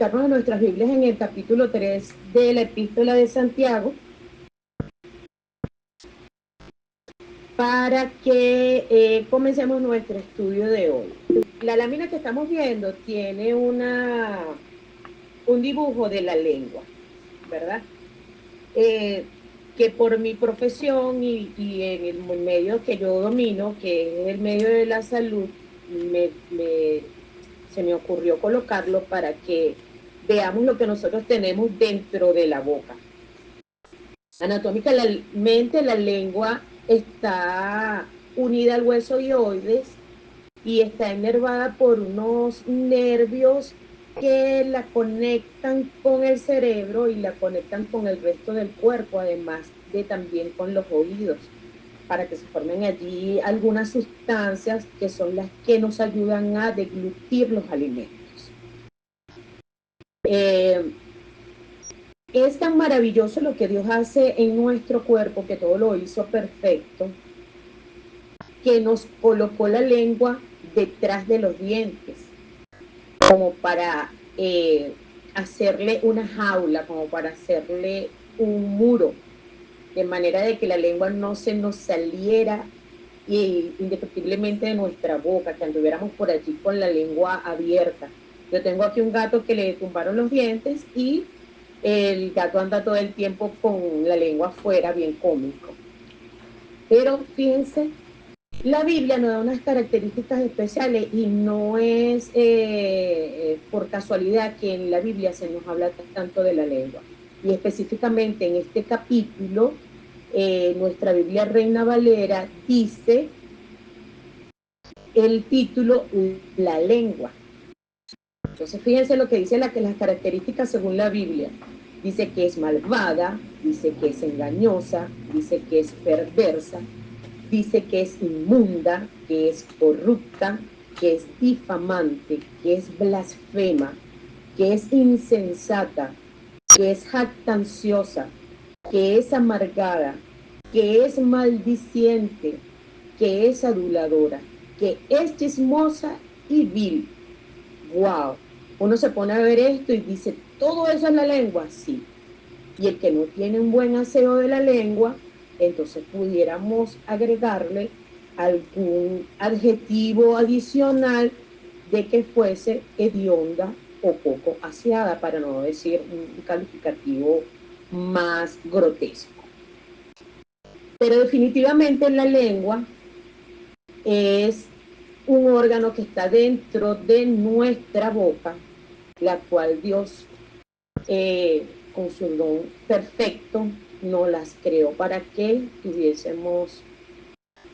a nuestras Biblias en el capítulo 3 de la Epístola de Santiago para que comencemos nuestro estudio de hoy. La lámina que estamos viendo tiene un dibujo de la lengua, ¿verdad? Que por mi profesión y en el medio que yo domino, que es el medio de la salud, se me ocurrió colocarlo para que veamos lo que nosotros tenemos dentro de la boca. Anatómicamente la lengua está unida al hueso dioides y está enervada por unos nervios que la conectan con el cerebro y la conectan con el resto del cuerpo, además de también con los oídos, para que se formen allí algunas sustancias que son las que nos ayudan a deglutir los alimentos. Es tan maravilloso lo que Dios hace en nuestro cuerpo, que todo lo hizo perfecto, que nos colocó la lengua detrás de los dientes, como para hacerle una jaula, como para hacerle un muro, de manera de que la lengua no se nos saliera indefectiblemente de nuestra boca, que anduviéramos por allí con la lengua abierta. Yo tengo aquí un gato que le tumbaron los dientes y el gato anda todo el tiempo con la lengua afuera, bien cómico. Pero fíjense, la Biblia nos da unas características especiales y no es por casualidad que en la Biblia se nos habla tanto de la lengua. Y específicamente en este capítulo, nuestra Biblia Reina Valera dice el título La lengua. Entonces fíjense lo que dice las características según la Biblia. Dice que es malvada, dice que es engañosa, dice que es perversa, dice que es inmunda, que es corrupta, que es difamante, que es blasfema, que es insensata, que es jactanciosa, que es amargada, que es maldiciente, que es aduladora, que es chismosa y vil. ¡Wow! Uno se pone a ver esto y dice, ¿todo eso es la lengua? Sí. Y el que no tiene un buen aseo de la lengua, entonces pudiéramos agregarle algún adjetivo adicional de que fuese hedionda o poco aseada, para no decir un calificativo más grotesco. Pero definitivamente la lengua es un órgano que está dentro de nuestra boca, la cual Dios, con su don perfecto, nos las creó para que tuviésemos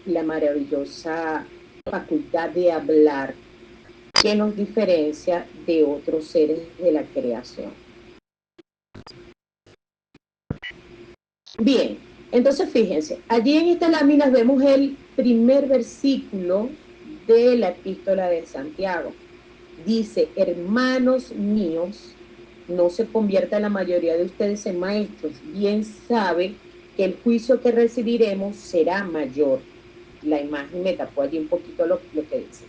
la maravillosa facultad de hablar, que nos diferencia de otros seres de la creación. Bien, entonces fíjense, allí en estas láminas vemos el primer versículo de la Epístola de Santiago. Dice, hermanos míos, no se convierta la mayoría de ustedes en maestros. Bien sabe que el juicio que recibiremos será mayor. La imagen me tapó allí un poquito lo que dice.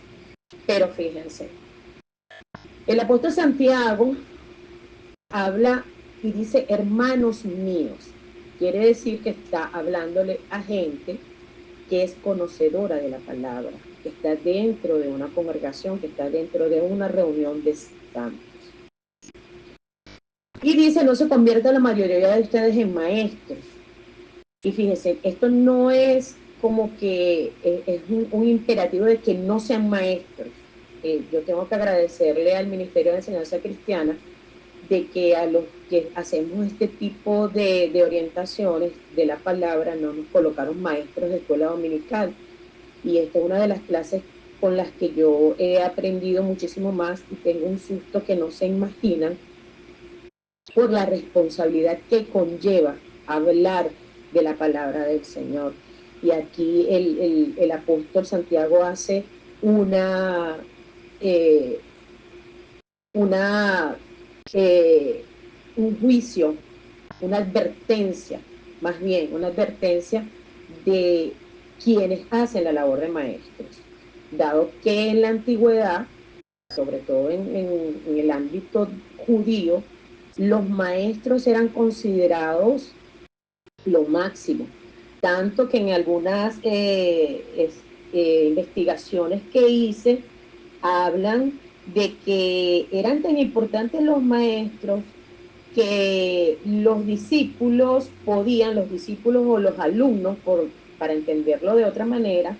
Pero fíjense, el apóstol Santiago habla y dice, hermanos míos. Quiere decir que está hablándole a gente que es conocedora de la palabra, que está dentro de una congregación, que está dentro de una reunión de santos. Y dice, no se convierta la mayoría de ustedes en maestros. Y fíjense, esto no es como que es un imperativo de que no sean maestros. Yo tengo que agradecerle al Ministerio de Enseñanza Cristiana de que a los que hacemos este tipo de orientaciones de la palabra no nos colocaron maestros de escuela dominical. Y esta es una de las clases con las que yo he aprendido muchísimo más y tengo un susto que no se imaginan por la responsabilidad que conlleva hablar de la palabra del Señor. Y aquí el apóstol Santiago hace eh, un juicio, una advertencia, más bien una advertencia de quienes hacen la labor de maestros, dado que en la antigüedad, sobre todo en el ámbito judío, los maestros eran considerados lo máximo, tanto que en algunas investigaciones que hice hablan de que eran tan importantes los maestros que los discípulos o los alumnos, para entenderlo de otra manera,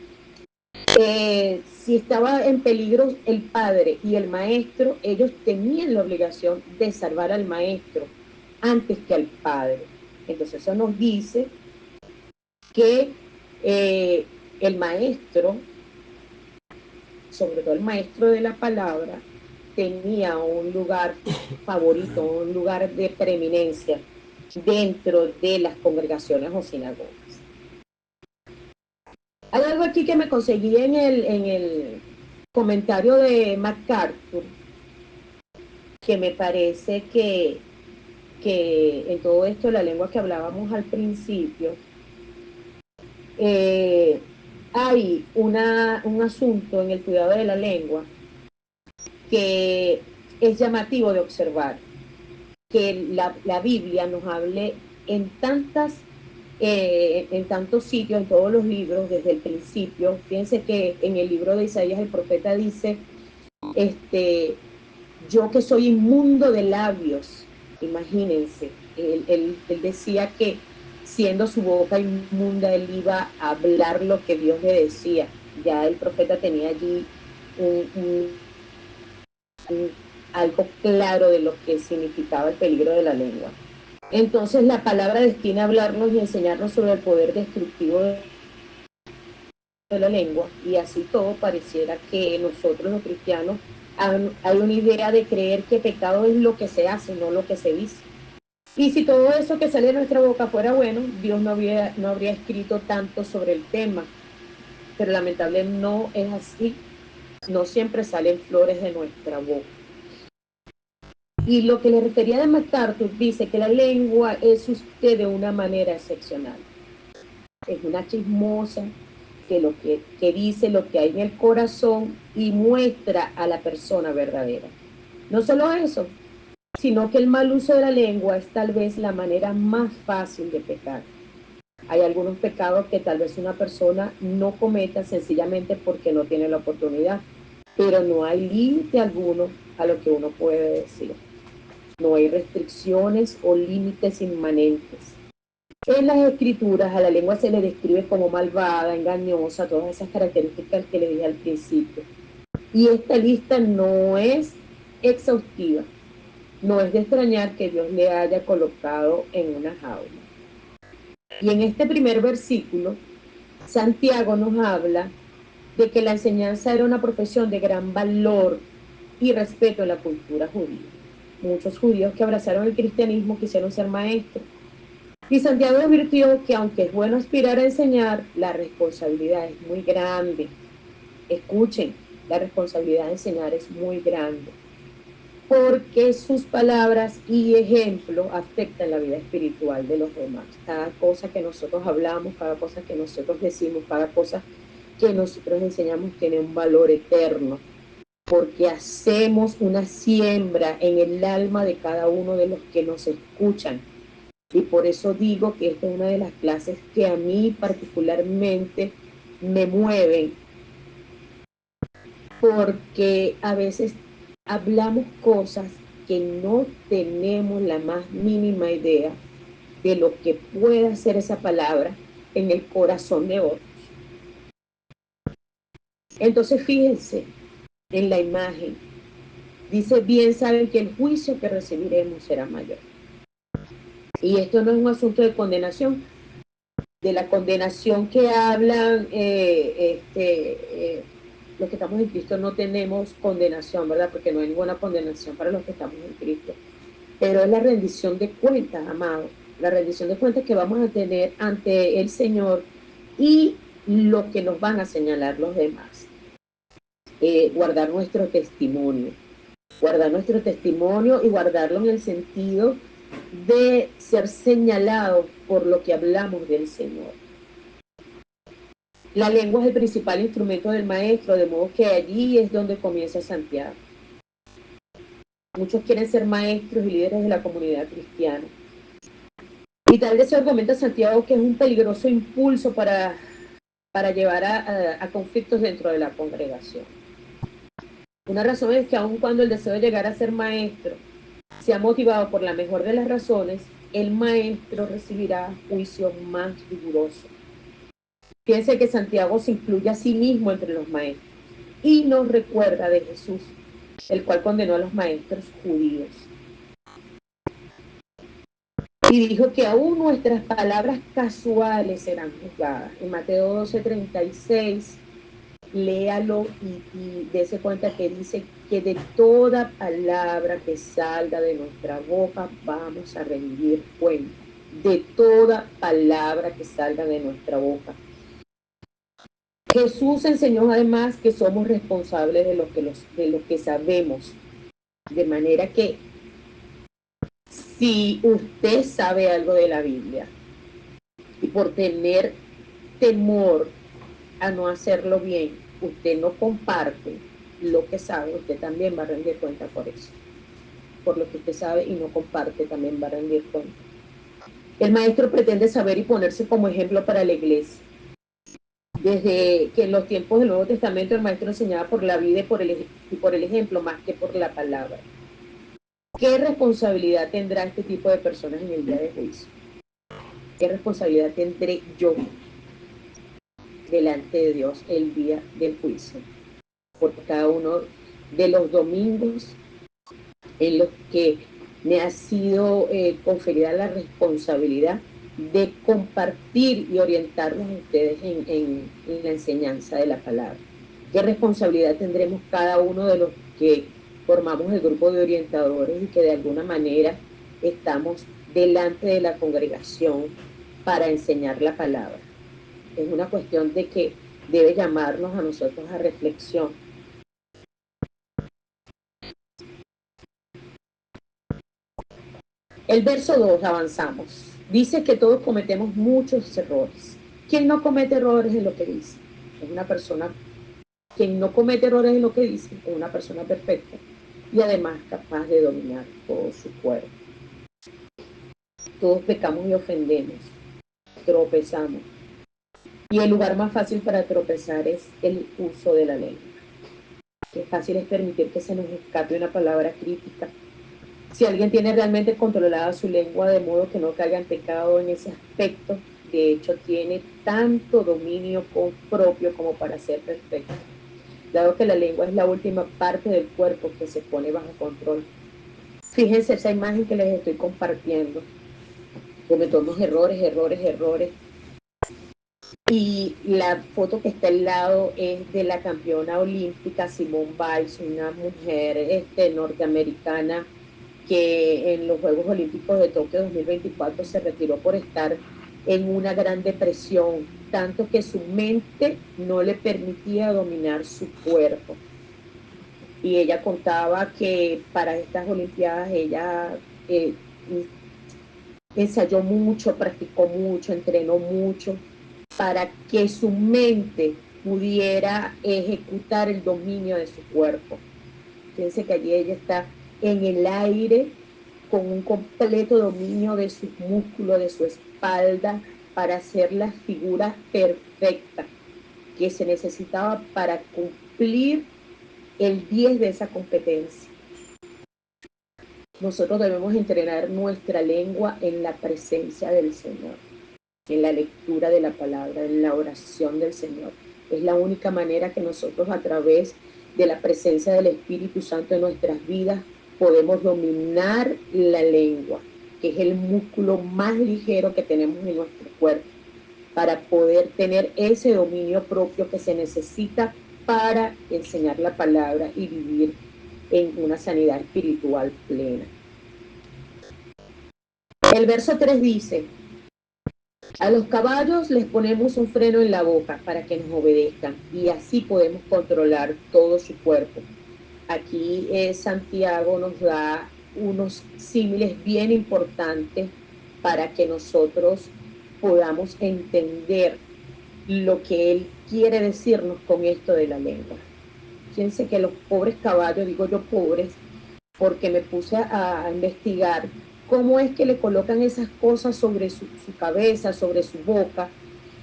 si estaba en peligro el padre y el maestro, ellos tenían la obligación de salvar al maestro antes que al padre. Entonces eso nos dice que el maestro, sobre todo el maestro de la palabra, tenía un lugar favorito, un lugar de preeminencia dentro de las congregaciones o sinagogas. Hay algo aquí que me conseguí en el comentario de MacArthur, que me parece que en todo esto, la lengua que hablábamos al principio, hay un asunto en el cuidado de la lengua que es llamativo de observar, que la Biblia nos hable en tantos sitios, en todos los libros, desde el principio. Fíjense que en el libro de Isaías el profeta dice, yo que soy inmundo de labios, imagínense, él decía que siendo su boca inmunda, él iba a hablar lo que Dios le decía. Ya el profeta tenía allí algo claro de lo que significaba el peligro de la lengua. Entonces la palabra destina a hablarnos y enseñarnos sobre el poder destructivo de la lengua, y así todo pareciera que nosotros los cristianos hay una idea de creer que pecado es lo que se hace, no lo que se dice. Y si todo eso que sale de nuestra boca fuera bueno, Dios no habría escrito tanto sobre el tema, pero lamentablemente no es así. No siempre salen flores de nuestra boca. Y lo que le refería de MacArthur dice que la lengua es usted de una manera excepcional. Es una chismosa que dice lo que hay en el corazón y muestra a la persona verdadera. No solo eso, sino que el mal uso de la lengua es tal vez la manera más fácil de pecar. Hay algunos pecados que tal vez una persona no cometa sencillamente porque no tiene la oportunidad, pero no hay límite alguno a lo que uno puede decir. No hay restricciones o límites inmanentes. En las escrituras a la lengua se le describe como malvada, engañosa, todas esas características que le dije al principio. Y esta lista no es exhaustiva. No es de extrañar que Dios le haya colocado en una jaula. Y en este primer versículo, Santiago nos habla de que la enseñanza era una profesión de gran valor y respeto en la cultura judía. Muchos judíos que abrazaron el cristianismo quisieron ser maestros. Y Santiago advirtió que aunque es bueno aspirar a enseñar, la responsabilidad es muy grande. Escuchen, la responsabilidad de enseñar es muy grande, porque sus palabras y ejemplo afectan la vida espiritual de los demás. Cada cosa que nosotros hablamos, cada cosa que nosotros decimos, cada cosa que nosotros enseñamos tiene un valor eterno, porque hacemos una siembra en el alma de cada uno de los que nos escuchan. Y por eso digo que esta es una de las clases que a mí particularmente me mueven, porque a veces hablamos cosas que no tenemos la más mínima idea de lo que puede hacer esa palabra en el corazón de otros. Entonces fíjense en la imagen. Dice, bien saben que el juicio que recibiremos será mayor. Y esto no es un asunto de condenación, de la condenación que hablan los que estamos en Cristo no tenemos condenación, ¿verdad? Porque no hay ninguna condenación para los que estamos en Cristo. Pero es la rendición de cuentas, amado. La rendición de cuentas que vamos a tener ante el Señor y lo que nos van a señalar los demás. Guardar nuestro testimonio. Guardar nuestro testimonio y guardarlo en el sentido de ser señalados por lo que hablamos del Señor. La lengua es el principal instrumento del maestro, de modo que allí es donde comienza Santiago. Muchos quieren ser maestros y líderes de la comunidad cristiana. Y tal vez se argumenta Santiago que es un peligroso impulso para llevar a conflictos dentro de la congregación. Una razón es que aun cuando el deseo de llegar a ser maestro sea motivado por la mejor de las razones, el maestro recibirá juicio más riguroso. Fíjense que Santiago se incluye a sí mismo entre los maestros y nos recuerda de Jesús, el cual condenó a los maestros judíos. Y dijo que aún nuestras palabras casuales serán juzgadas. En Mateo 12:36, léalo y dése cuenta que dice que de toda palabra que salga de nuestra boca vamos a rendir cuenta. De toda palabra que salga de nuestra boca. Jesús enseñó además que somos responsables de lo que sabemos. De manera que si usted sabe algo de la Biblia y por tener temor a no hacerlo bien, usted no comparte lo que sabe, usted también va a rendir cuenta por eso. Por lo que usted sabe y no comparte, también va a rendir cuenta. El maestro pretende saber y ponerse como ejemplo para la iglesia. Desde que en los tiempos del Nuevo Testamento el maestro enseñaba por la vida y por el ejemplo más que por la palabra. ¿Qué responsabilidad tendrá este tipo de personas en el día de juicio? ¿Qué responsabilidad tendré yo delante de Dios el día del juicio? Por cada uno de los domingos en los que me ha sido conferida la responsabilidad de compartir y orientarlos a ustedes en la enseñanza de la palabra. ¿Qué responsabilidad tendremos cada uno de los que formamos el grupo de orientadores y que de alguna manera estamos delante de la congregación para enseñar la palabra? Es una cuestión de que debe llamarnos a nosotros a reflexión. El verso 2 avanzamos. Dice que todos cometemos muchos errores. ¿Quién no comete errores en lo que dice? Es una persona, quien no comete errores en lo que dice, es una persona perfecta y además capaz de dominar todo su cuerpo. Todos pecamos y ofendemos, tropezamos. Y el lugar más fácil para tropezar es el uso de la lengua. Qué fácil es permitir que se nos escape una palabra crítica. Si alguien tiene realmente controlada su lengua de modo que no caiga en pecado en ese aspecto, de hecho tiene tanto dominio propio como para ser perfecto. Dado que la lengua es la última parte del cuerpo que se pone bajo control. Fíjense esa imagen que les estoy compartiendo. Cometemos errores, errores, errores. Y la foto que está al lado es de la campeona olímpica Simone Biles, una mujer norteamericana que en los Juegos Olímpicos de Tokio 2024 se retiró por estar en una gran depresión, tanto que su mente no le permitía dominar su cuerpo. Y ella contaba que para estas Olimpiadas ella eh, ensayó mucho, practicó mucho, entrenó mucho para que su mente pudiera ejecutar el dominio de su cuerpo. Fíjense que allí ella está en el aire con un completo dominio de sus músculos, de su espalda, para hacer la figura perfecta que se necesitaba para cumplir el 10 de esa competencia. Nosotros debemos entrenar nuestra lengua en la presencia del Señor, en la lectura de la palabra, en la oración del Señor. Es la única manera que nosotros a través de la presencia del Espíritu Santo en nuestras vidas podemos dominar la lengua, que es el músculo más ligero que tenemos en nuestro cuerpo, para poder tener ese dominio propio que se necesita para enseñar la palabra y vivir en una sanidad espiritual plena. El verso 3 dice: a los caballos les ponemos un freno en la boca para que nos obedezcan y así podemos controlar todo su cuerpo. Aquí Santiago nos da unos símiles bien importantes para que nosotros podamos entender lo que él quiere decirnos con esto de la lengua. Fíjense que los pobres caballos, digo yo pobres, porque me puse a investigar cómo es que le colocan esas cosas sobre su cabeza, sobre su boca,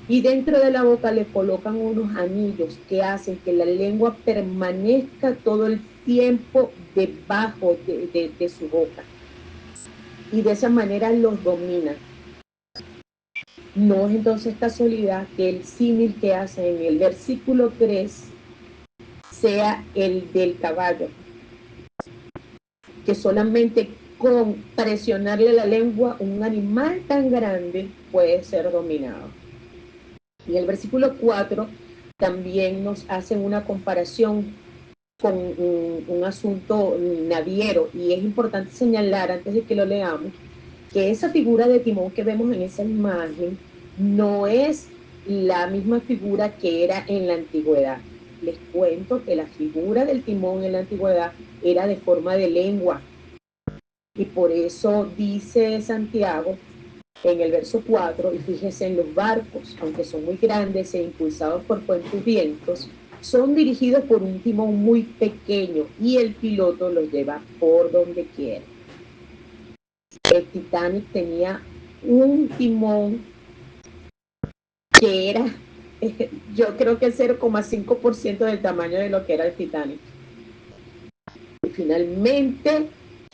y dentro de la boca le colocan unos anillos que hacen que la lengua permanezca todo el tiempo debajo de su boca, y de esa manera los dominan. No es entonces casualidad que el símil que hace en el versículo 3 sea el del caballo, que solamente con presionarle la lengua un animal tan grande puede ser dominado. Y el versículo 4 también nos hace una comparación con un asunto naviero, y es importante señalar antes de que lo leamos que esa figura de timón que vemos en esa imagen no es la misma figura que era en la antigüedad. Les cuento que la figura del timón en la antigüedad era de forma de lengua, y por eso dice Santiago en el verso 4, y fíjese, en los barcos, aunque son muy grandes e impulsados por fuertes vientos, son dirigidos por un timón muy pequeño y el piloto los lleva por donde quiere. El Titanic tenía un timón que era, yo creo que 0,5% del tamaño de lo que era el Titanic. Y finalmente,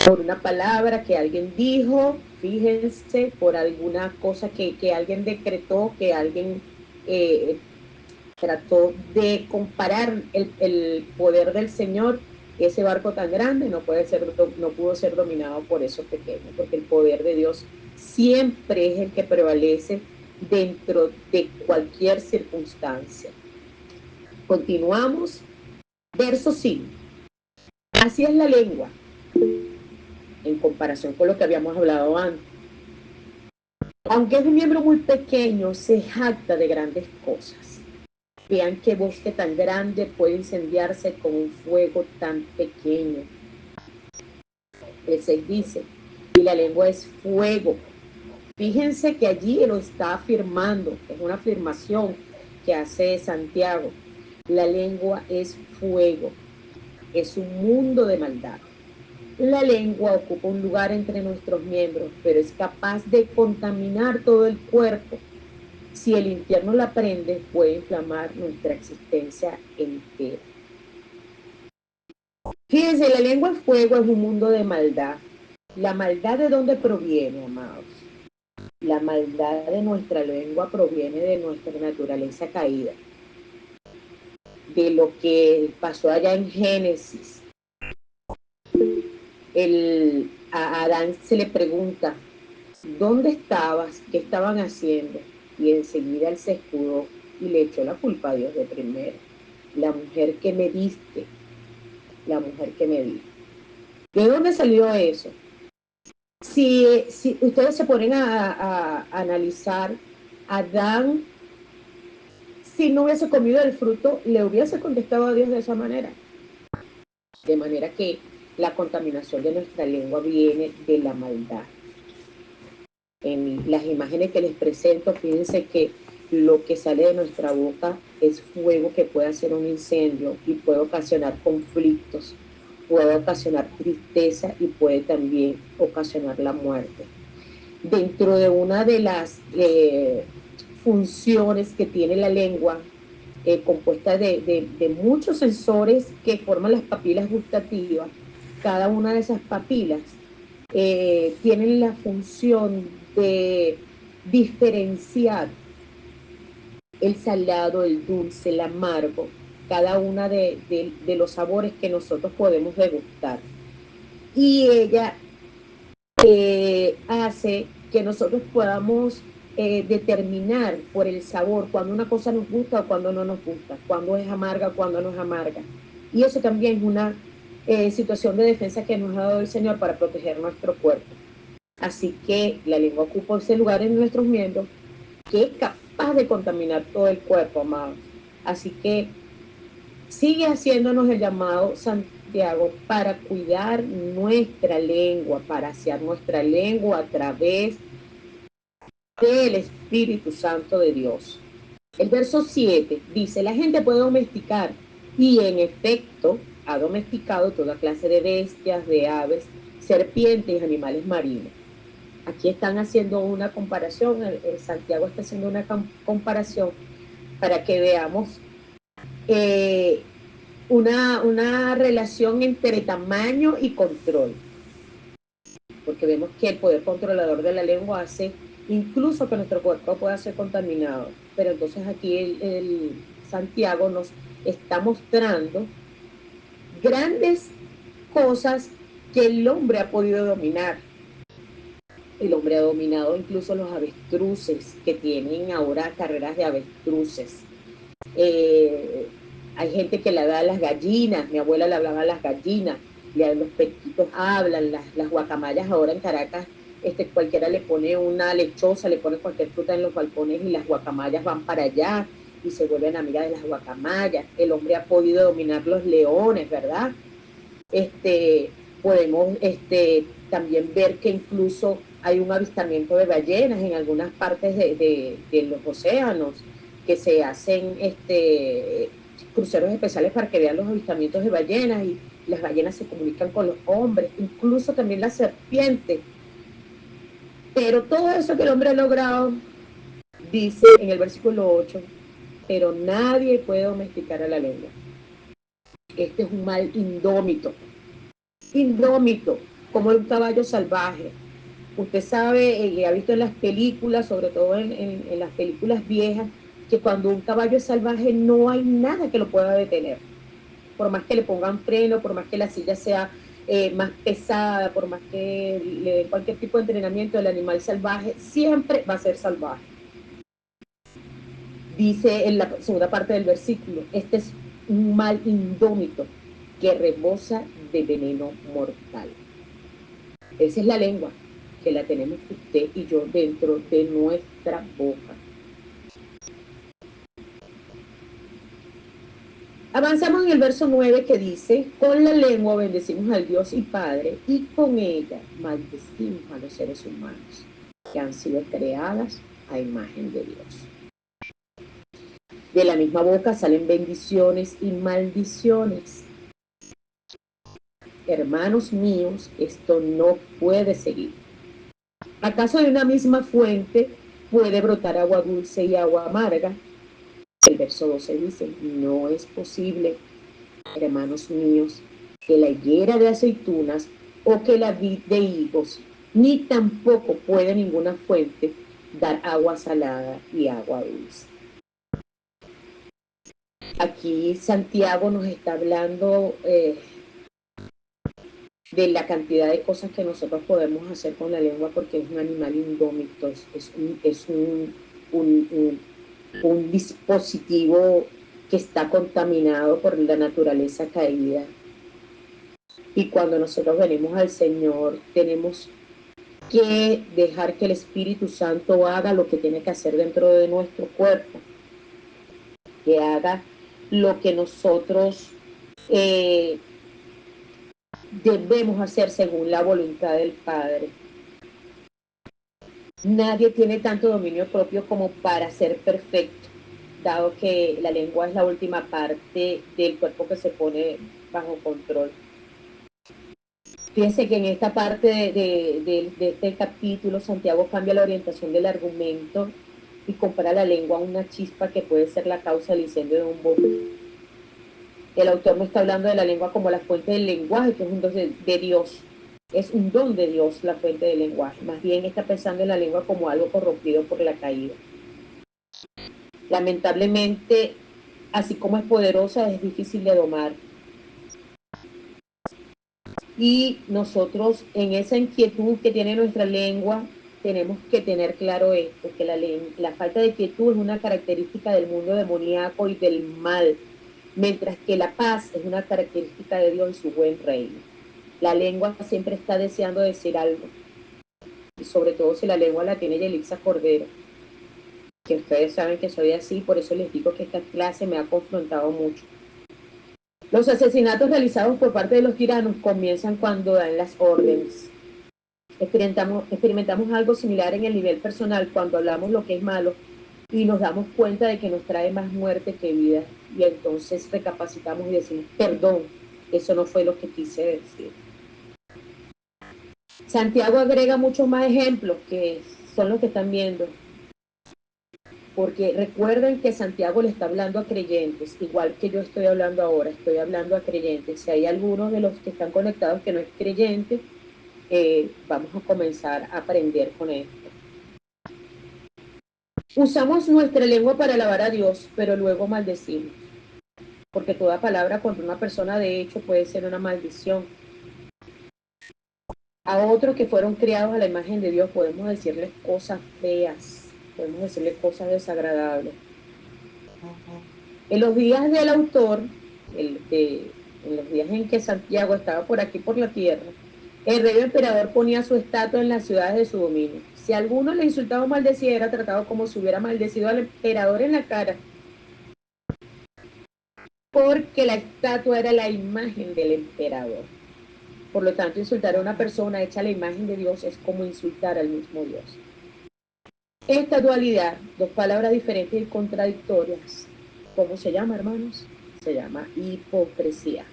por una palabra que alguien dijo, fíjense, por alguna cosa que alguien decretó, que alguien trató de comparar el poder del Señor, ese barco tan grande no pudo ser dominado por esos pequeños, porque el poder de Dios siempre es el que prevalece dentro de cualquier circunstancia. Continuamos. Verso 5. Así es la lengua, en comparación con lo que habíamos hablado antes. Aunque es un miembro muy pequeño, se jacta de grandes cosas. Vean qué bosque tan grande puede incendiarse con un fuego tan pequeño. El 6 dice, y la lengua es fuego. Fíjense que allí lo está afirmando, es una afirmación que hace Santiago. La lengua es fuego, es un mundo de maldad. La lengua ocupa un lugar entre nuestros miembros, pero es capaz de contaminar todo el cuerpo. Si el infierno la prende, puede inflamar nuestra existencia entera. Fíjense, la lengua es fuego, es un mundo de maldad. ¿La maldad de dónde proviene, amados? La maldad de nuestra lengua proviene de nuestra naturaleza caída, de lo que pasó allá en Génesis. A Adán se le pregunta, ¿dónde estabas? ¿Qué estaban haciendo? Y enseguida él se escudó y le echó la culpa a Dios de primero. La mujer que me diste, la mujer que me diste. ¿De dónde salió eso? Si ustedes se ponen a analizar, Adán, si no hubiese comido el fruto, le hubiese contestado a Dios de esa manera. De manera que la contaminación de nuestra lengua viene de la maldad. En las imágenes que les presento, fíjense que lo que sale de nuestra boca es fuego que puede hacer un incendio y puede ocasionar conflictos, puede ocasionar tristeza y puede también ocasionar la muerte. Dentro de una de las funciones que tiene la lengua, compuesta de muchos sensores que forman las papilas gustativas, cada una de esas papilas tienen la función de diferenciar el salado, el dulce, el amargo, cada una de los sabores que nosotros podemos degustar. Y ella hace que nosotros podamos determinar por el sabor cuando una cosa nos gusta o cuando no nos gusta, cuando es amarga o cuando no es amarga. Y eso también es una situación de defensa que nos ha dado el Señor para proteger nuestro cuerpo. Así que la lengua ocupa ese lugar en nuestros miembros que es capaz de contaminar todo el cuerpo, amados. Así que sigue haciéndonos el llamado Santiago para cuidar nuestra lengua, para asear nuestra lengua a través del Espíritu Santo de Dios. El verso 7 dice, la gente puede domesticar, y en efecto, ha domesticado toda clase de bestias, de aves, serpientes y animales marinos. Aquí están haciendo una comparación, Santiago está haciendo una comparación para que veamos una relación entre tamaño y control, porque vemos que el poder controlador de la lengua hace incluso que nuestro cuerpo pueda ser contaminado, pero entonces aquí el Santiago nos está mostrando grandes cosas que el hombre ha podido dominar. El hombre ha dominado incluso los avestruces, que tienen ahora carreras de avestruces. Eh, Hay gente que le da a las gallinas, mi abuela le hablaba a las gallinas, los periquitos hablan, las guacamayas ahora en Caracas, cualquiera le pone una lechosa, le pone cualquier fruta en los balcones y las guacamayas van para allá y se vuelven amigas de las guacamayas. El hombre ha podido dominar los leones, ¿verdad? Podemos también ver que incluso hay un avistamiento de ballenas en algunas partes de los océanos, que se hacen cruceros especiales para que vean los avistamientos de ballenas, y las ballenas se comunican con los hombres, incluso también las serpientes. Pero todo eso que el hombre ha logrado, dice en el versículo 8, pero nadie puede domesticar a la lengua. Este es un mal indómito, como un caballo salvaje. Usted sabe, ha visto en las películas, sobre todo en las películas viejas, que cuando un caballo es salvaje no hay nada que lo pueda detener. Por más que le pongan freno, por más que la silla sea más pesada, por más que le den cualquier tipo de entrenamiento, el animal salvaje siempre va a ser salvaje. Dice en la segunda parte del versículo, este es un mal indómito que rebosa de veneno mortal. Esa es la lengua, que la tenemos usted y yo dentro de nuestra boca. Avanzamos en el verso 9, que dice, con la lengua bendecimos al Dios y Padre, y con ella maldecimos a los seres humanos, que han sido creadas a imagen de Dios. De la misma boca salen bendiciones y maldiciones. Hermanos míos, esto no puede seguir. ¿Acaso de una misma fuente puede brotar agua dulce y agua amarga? El verso 12 dice, no es posible, hermanos míos, que la higuera de aceitunas o que la vid de higos, ni tampoco puede ninguna fuente dar agua salada y agua dulce. Aquí Santiago nos está hablando de la cantidad de cosas que nosotros podemos hacer con la lengua, porque es un animal indómito, es un dispositivo que está contaminado por la naturaleza caída. Y cuando nosotros venimos al Señor, tenemos que dejar que el Espíritu Santo haga lo que tiene que hacer dentro de nuestro cuerpo, que haga lo que nosotros debemos hacer según la voluntad del Padre. Nadie tiene tanto dominio propio como para ser perfecto, dado que la lengua es la última parte del cuerpo que se pone bajo control. Fíjense que en esta parte de este capítulo, Santiago cambia la orientación del argumento y compara la lengua a una chispa que puede ser la causa del incendio de un bosque. El autor no está hablando de la lengua como la fuente del lenguaje, que es un don de Dios. Es un don de Dios la fuente del lenguaje. Más bien está pensando en la lengua como algo corrompido por la caída. Lamentablemente, así como es poderosa, es difícil de domar. Y nosotros, en esa inquietud que tiene nuestra lengua, tenemos que tener claro esto, que la falta de quietud es una característica del mundo demoníaco y del mal, mientras que la paz es una característica de Dios y su buen reino. La lengua siempre está deseando decir algo, y sobre todo si la lengua la tiene Yelixa Cordero, que ustedes saben que soy así, por eso les digo que esta clase me ha confrontado mucho. Los asesinatos realizados por parte de los tiranos comienzan cuando dan las órdenes. Experimentamos algo similar en el nivel personal cuando hablamos lo que es malo y nos damos cuenta de que nos trae más muerte que vida, y entonces recapacitamos y decimos perdón, Eso no fue lo que quise decir. Santiago agrega muchos más ejemplos que son los que están viendo. Porque recuerden que Santiago le está hablando a creyentes, igual que yo estoy hablando ahora, estoy hablando a creyentes. Si hay alguno de los que están conectados que no es creyente, vamos a comenzar a aprender con esto. Usamos nuestra lengua para alabar a Dios, pero luego maldecimos. Porque toda palabra contra una persona de hecho puede ser una maldición. A otros que fueron criados a la imagen de Dios podemos decirles cosas feas, podemos decirles cosas desagradables. En los días del autor, en los días en que Santiago estaba por aquí por la tierra, el rey emperador ponía su estatua en las ciudades de su dominio. Si alguno le insultaba o maldecía, era tratado como si hubiera maldecido al emperador en la cara, porque la estatua era la imagen del emperador. Por lo tanto, insultar a una persona hecha a la imagen de Dios es como insultar al mismo Dios. Esta dualidad, dos palabras diferentes y contradictorias, ¿cómo se llama, hermanos? Se llama hipocresía.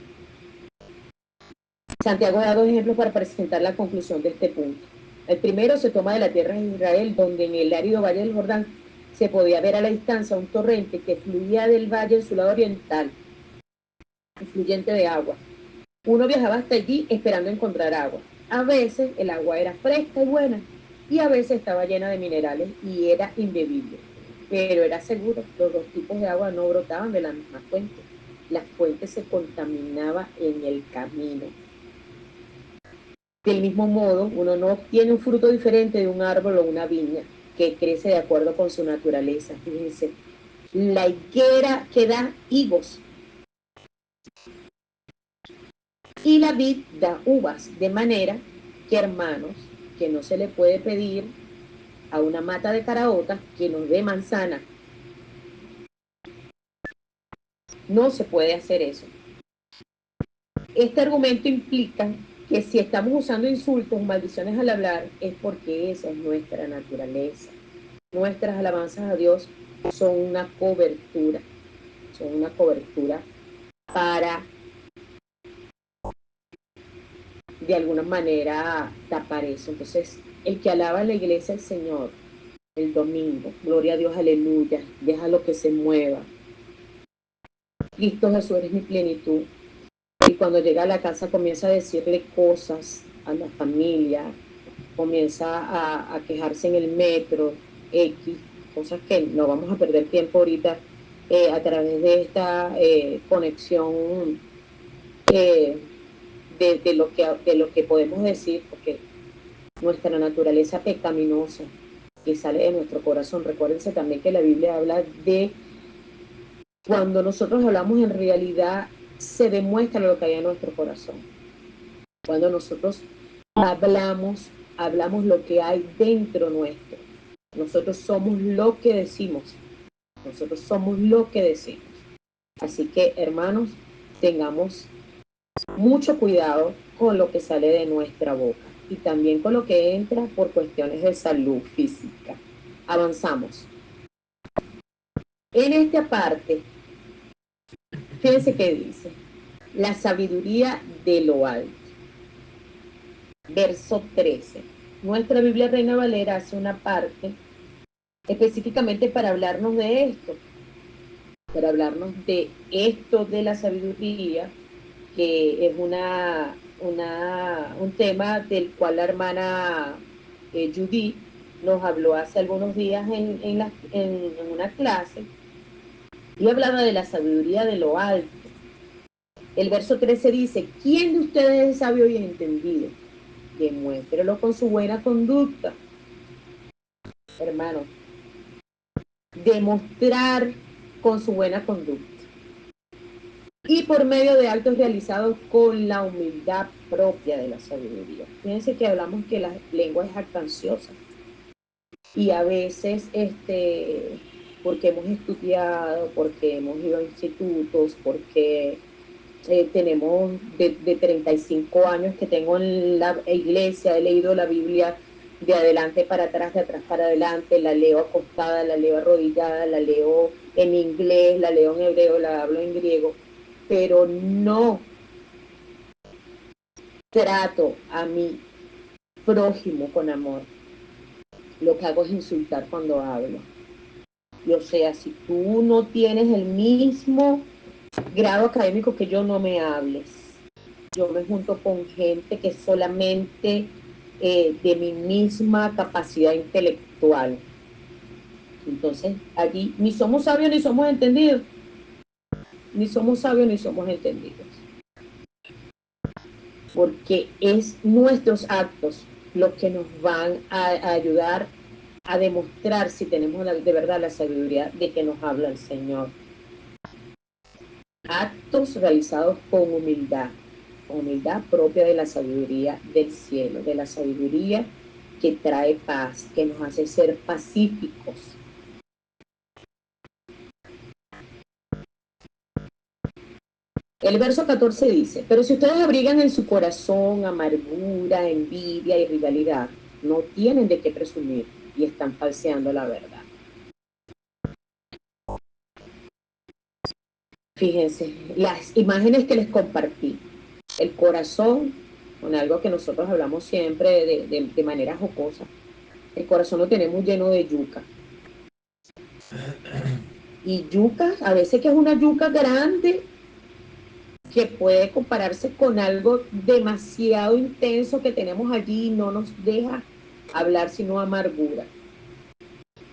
Santiago da dos ejemplos para presentar la conclusión de este punto. El primero se toma de la tierra de Israel, donde en el árido valle del Jordán se podía ver a la distancia un torrente que fluía del valle en su lado oriental, influyente de agua. Uno viajaba hasta allí esperando encontrar agua. A veces el agua era fresca y buena, y a veces estaba llena de minerales y era imbebible. Pero era seguro, los dos tipos de agua no brotaban de la misma fuente. La fuente se contaminaba en el camino. Del mismo modo, uno no obtiene un fruto diferente de un árbol o una viña que crece de acuerdo con su naturaleza. Fíjense, la higuera que da higos y la vid da uvas, de manera que, hermanos, que no se le puede pedir a una mata de caraotas que nos dé manzana. No se puede hacer eso. Este argumento implica que si estamos usando insultos o maldiciones al hablar es porque esa es nuestra naturaleza. Nuestras alabanzas a Dios son una cobertura para de alguna manera tapar eso. Entonces, el que alaba en la iglesia al Señor el domingo, gloria a Dios, aleluya, déjalo que se mueva. Cristo Jesús eres mi plenitud. Y cuando llega a la casa comienza a decirle cosas a la familia, comienza a quejarse en el metro, X, cosas que no vamos a perder tiempo ahorita a través de esta conexión de lo que podemos decir, porque nuestra naturaleza pecaminosa que sale de nuestro corazón. Recuérdense también que la Biblia habla de cuando nosotros hablamos en realidad se demuestra lo que hay en nuestro corazón. Cuando nosotros hablamos lo que hay dentro nuestro. Nosotros somos lo que decimos. Nosotros somos lo que decimos. Así que, hermanos, tengamos mucho cuidado con lo que sale de nuestra boca y también con lo que entra por cuestiones de salud física. Avanzamos. En esta parte, fíjense qué dice. La sabiduría de lo alto. Verso 13. Nuestra Biblia Reina Valera hace una parte específicamente para hablarnos de esto, para hablarnos de esto de la sabiduría, que es un tema del cual la hermana Judith nos habló hace algunos días en una clase, y hablaba de la sabiduría de lo alto. El verso 13 dice, ¿quién de ustedes es sabio y entendido? Demuéstrelo con su buena conducta. Hermano, demostrar con su buena conducta. Y por medio de actos realizados con la humildad propia de la sabiduría. Fíjense que hablamos que la lengua es jactanciosa. Y a veces, porque hemos estudiado, porque hemos ido a institutos, porque tenemos de 35 años que tengo en la iglesia, he leído la Biblia de adelante para atrás, de atrás para adelante, la leo acostada, la leo arrodillada, la leo en inglés, la leo en hebreo, la hablo en griego, pero no trato a mi prójimo con amor. Lo que hago es insultar cuando hablo. Y o sea, si tú no tienes el mismo grado académico que yo, no me hables. Yo me junto con gente que es solamente de mi misma capacidad intelectual. Entonces, allí ni somos sabios ni somos entendidos. Ni somos sabios ni somos entendidos. Porque es nuestros actos los que nos van a ayudar a demostrar si tenemos de verdad la sabiduría de que nos habla el Señor. Actos realizados con humildad propia de la sabiduría del cielo, de la sabiduría que trae paz, que nos hace ser pacíficos. El verso 14 dice, pero si ustedes abrigan en su corazón amargura, envidia y rivalidad, no tienen de qué presumir y están falseando la verdad. Fíjense, las imágenes que les compartí, el corazón, con algo que nosotros hablamos siempre de manera jocosa, el corazón lo tenemos lleno de yuca. Y yuca, a veces que es una yuca grande, que puede compararse con algo demasiado intenso que tenemos allí y no nos deja hablar sino amargura.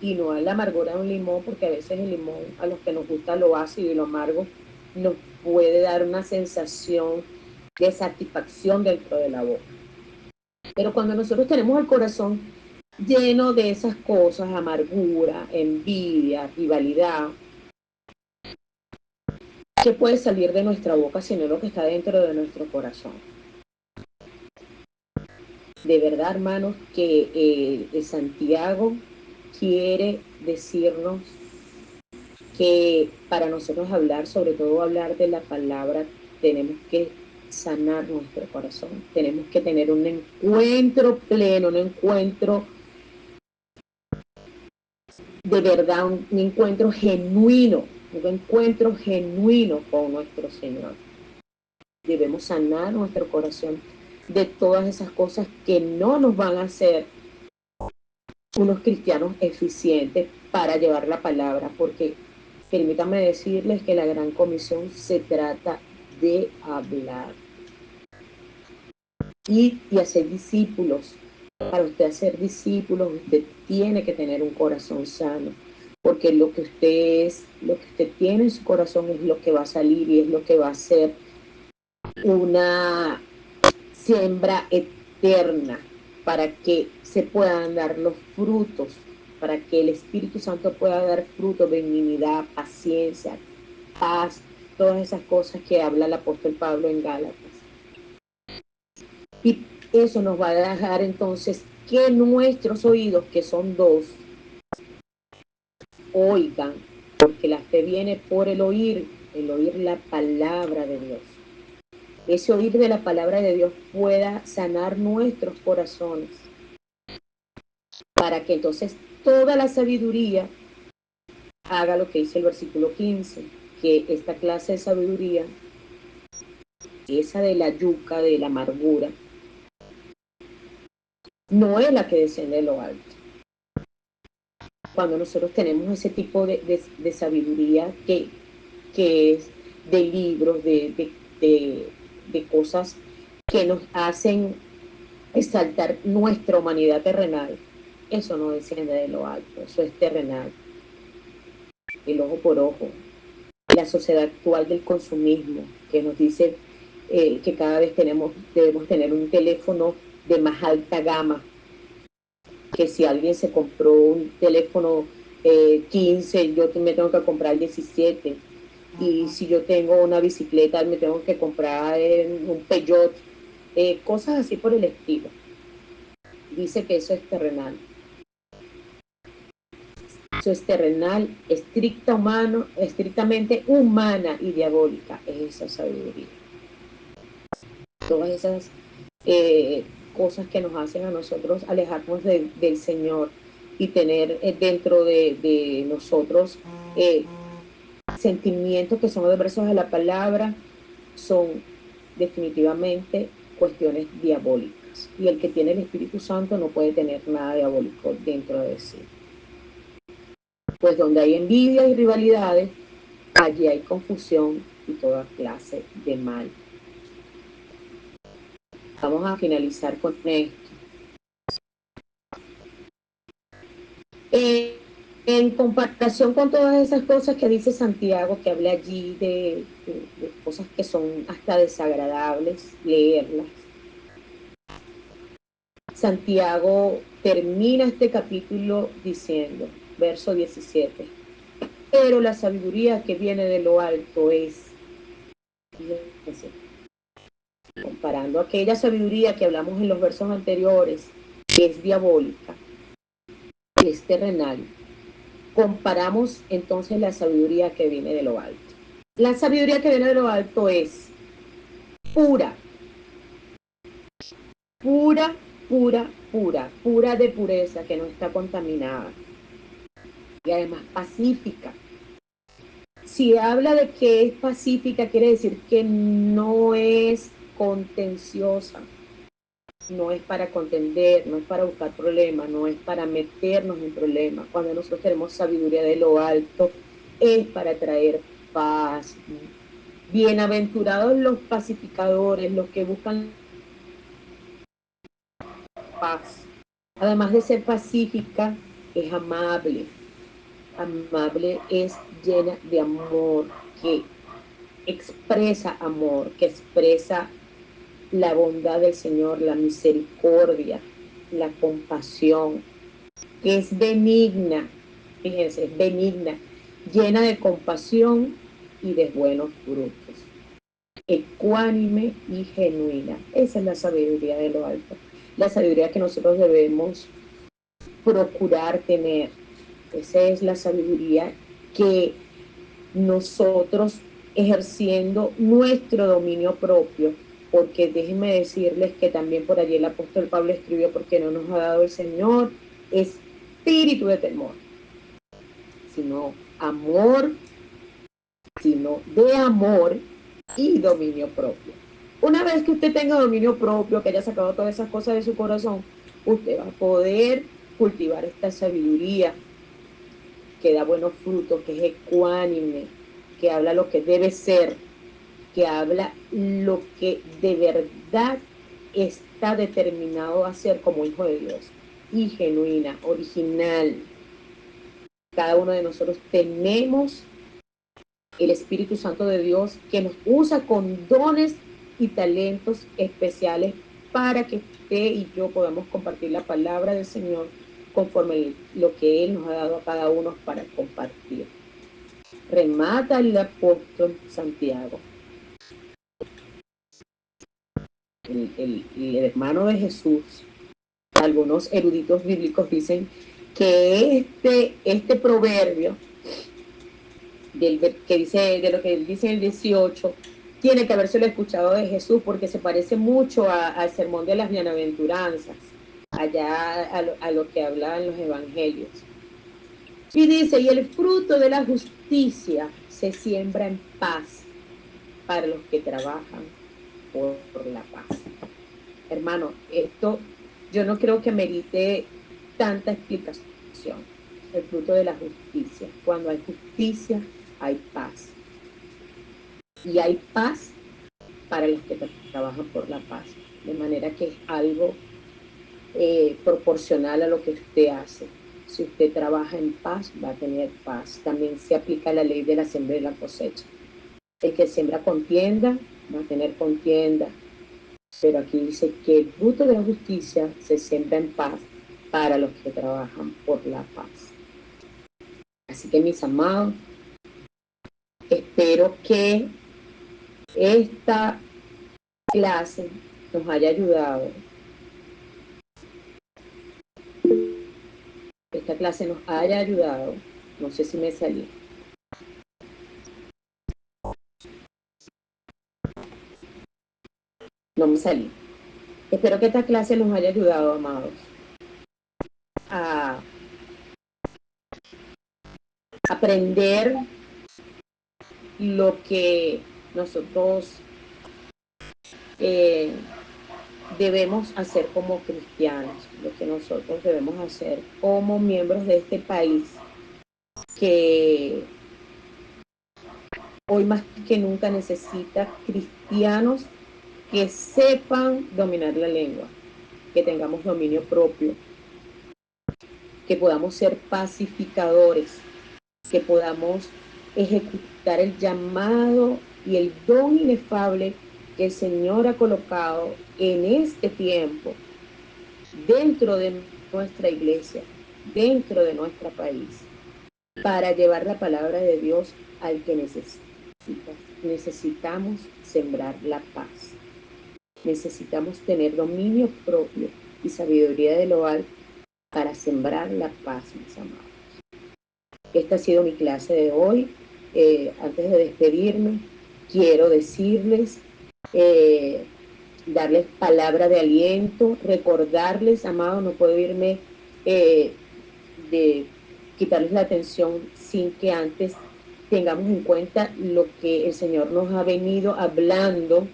Y no es la amargura de un limón, porque a veces el limón, a los que nos gusta lo ácido y lo amargo, nos puede dar una sensación de satisfacción dentro de la boca. Pero cuando nosotros tenemos el corazón lleno de esas cosas, amargura, envidia, rivalidad, ¿qué puede salir de nuestra boca sino lo que está dentro de nuestro corazón? De verdad, hermanos, que Santiago quiere decirnos que para nosotros hablar, sobre todo hablar de la palabra, tenemos que sanar nuestro corazón, tenemos que tener un encuentro pleno, un encuentro de verdad, un encuentro genuino con nuestro Señor. Debemos sanar nuestro corazón de todas esas cosas que no nos van a hacer unos cristianos eficientes para llevar la palabra, porque permítanme decirles que la gran comisión se trata de hablar y hacer discípulos. Para usted hacer discípulos, usted tiene que tener un corazón sano, porque lo que usted es, lo que usted tiene en su corazón es lo que va a salir y es lo que va a ser una siembra eterna para que se puedan dar los frutos, para que el Espíritu Santo pueda dar frutos, benignidad, paciencia, paz, todas esas cosas que habla el apóstol Pablo en Gálatas. Y eso nos va a dejar entonces que nuestros oídos, que son dos, oigan, porque la fe viene por el oír la palabra de Dios. Ese oír de la palabra de Dios pueda sanar nuestros corazones, para que entonces toda la sabiduría haga lo que dice el versículo 15, que esta clase de sabiduría, esa de la yuca, de la amargura, no es la que desciende de lo alto. Cuando nosotros tenemos ese tipo de sabiduría que es de libros, de cosas que nos hacen exaltar nuestra humanidad terrenal, eso no desciende de lo alto, eso es terrenal. El ojo por ojo, la sociedad actual del consumismo, que nos dice que cada vez debemos tener un teléfono de más alta gama, que si alguien se compró un teléfono 15, yo me tengo que comprar el 17, y si yo tengo una bicicleta me tengo que comprar un Peugeot, cosas así por el estilo. Dice que eso es terrenal. Eso es terrenal, estrictamente humana y diabólica, es esa sabiduría. Todas esas eh, cosas que nos hacen a nosotros alejarnos del Señor y tener dentro de nosotros sentimientos que son adversos a la palabra, son definitivamente cuestiones diabólicas. Y el que tiene el Espíritu Santo no puede tener nada diabólico dentro de sí. Pues donde hay envidia y rivalidades, allí hay confusión y toda clase de mal. Vamos a finalizar con esto. En comparación con todas esas cosas que dice Santiago, que habla allí de cosas que son hasta desagradables leerlas, Santiago termina este capítulo diciendo, verso 17, pero la sabiduría que viene de lo alto es, fíjense, comparando aquella sabiduría que hablamos en los versos anteriores, que es diabólica, que es terrenal, comparamos entonces la sabiduría que viene de lo alto. La sabiduría que viene de lo alto es pura, pura, pura, pura, pura de pureza, que no está contaminada, y además pacífica. Si habla de que es pacífica, quiere decir que no es contenciosa, no es para contender, no es para buscar problemas, no es para meternos en problemas. Cuando nosotros tenemos sabiduría de lo alto, es para traer paz. Bienaventurados los pacificadores, los que buscan paz. Además de ser pacífica, es amable. Amable es llena de amor, que expresa amor, que expresa la bondad del Señor, la misericordia, la compasión, que es benigna, fíjense, es benigna, llena de compasión y de buenos frutos, ecuánime y genuina. Esa es la sabiduría de lo alto, la sabiduría que nosotros debemos procurar tener. Esa es la sabiduría que nosotros, ejerciendo nuestro dominio propio, porque déjenme decirles que también por allí el apóstol Pablo escribió, porque no nos ha dado el Señor espíritu de temor, sino amor, sino de amor y dominio propio. Una vez que usted tenga dominio propio, que haya sacado todas esas cosas de su corazón, usted va a poder cultivar esta sabiduría que da buenos frutos, que es ecuánime, que habla lo que debe ser, que habla lo que de verdad está determinado a ser como hijo de Dios, y genuina, original. Cada uno de nosotros tenemos el Espíritu Santo de Dios que nos usa con dones y talentos especiales para que usted y yo podamos compartir la palabra del Señor conforme lo que Él nos ha dado a cada uno para compartir. Remata el apóstol Santiago, el hermano de Jesús. Algunos eruditos bíblicos dicen que este proverbio que dice, de lo que dice el 18, tiene que habérselo escuchado de Jesús porque se parece mucho al sermón de las bienaventuranzas, allá a lo que hablan los evangelios. Y dice, y el fruto de la justicia se siembra en paz para los que trabajan por la paz. Hermano, esto yo no creo que merite tanta explicación. El fruto de la justicia. Cuando hay justicia, hay paz. Y hay paz para los que trabajan por la paz. De manera que es algo proporcional a lo que usted hace. Si usted trabaja en paz, va a tener paz. También se aplica la ley de la siembra y la cosecha. El que siembra contienda, va a tener contienda. Pero aquí dice que el fruto de la justicia se siembra en paz para los que trabajan por la paz. Así que mis amados, espero que esta clase nos haya ayudado. Esta clase nos haya ayudado. No sé si me salí. No me salí. Espero que esta clase nos haya ayudado, amados, a aprender lo que nosotros debemos hacer como cristianos, lo que nosotros debemos hacer como miembros de este país, que hoy más que nunca necesita cristianos que sepan dominar la lengua, que tengamos dominio propio, que podamos ser pacificadores, que podamos ejecutar el llamado y el don inefable que el Señor ha colocado en este tiempo dentro de nuestra iglesia, dentro de nuestro país, para llevar la palabra de Dios al que necesita. Necesitamos sembrar la paz. Necesitamos tener dominio propio y sabiduría de lo alto para sembrar la paz, mis amados. Esta ha sido mi clase de hoy. Antes de despedirme, quiero decirles, darles palabra de aliento, recordarles, amados, no puedo irme de quitarles la atención sin que antes tengamos en cuenta lo que el Señor nos ha venido hablando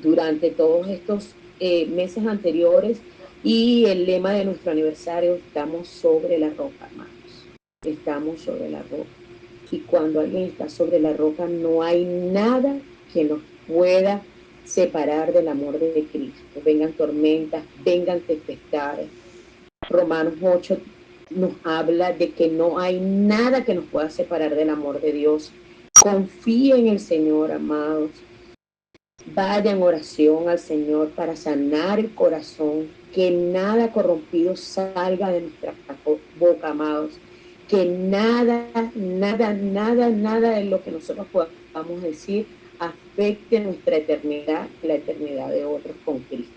durante todos estos meses anteriores y el lema de nuestro aniversario: estamos sobre la roca, hermanos. Estamos sobre la roca. Y cuando alguien está sobre la roca, no hay nada que nos pueda separar del amor de Cristo. Vengan tormentas, vengan tempestades. Romanos 8 nos habla de que no hay nada que nos pueda separar del amor de Dios. Confíen en el Señor, amados. Vaya en oración al Señor para sanar el corazón, que nada corrompido salga de nuestra boca, amados, que nada de lo que nosotros podamos decir afecte nuestra eternidad y la eternidad de otros con Cristo.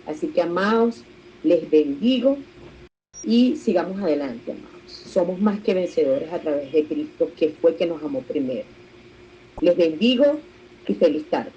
Así que, amados, les bendigo y sigamos adelante, amados. Somos más que vencedores a través de Cristo, que fue que nos amó primero. Les bendigo y feliz tarde.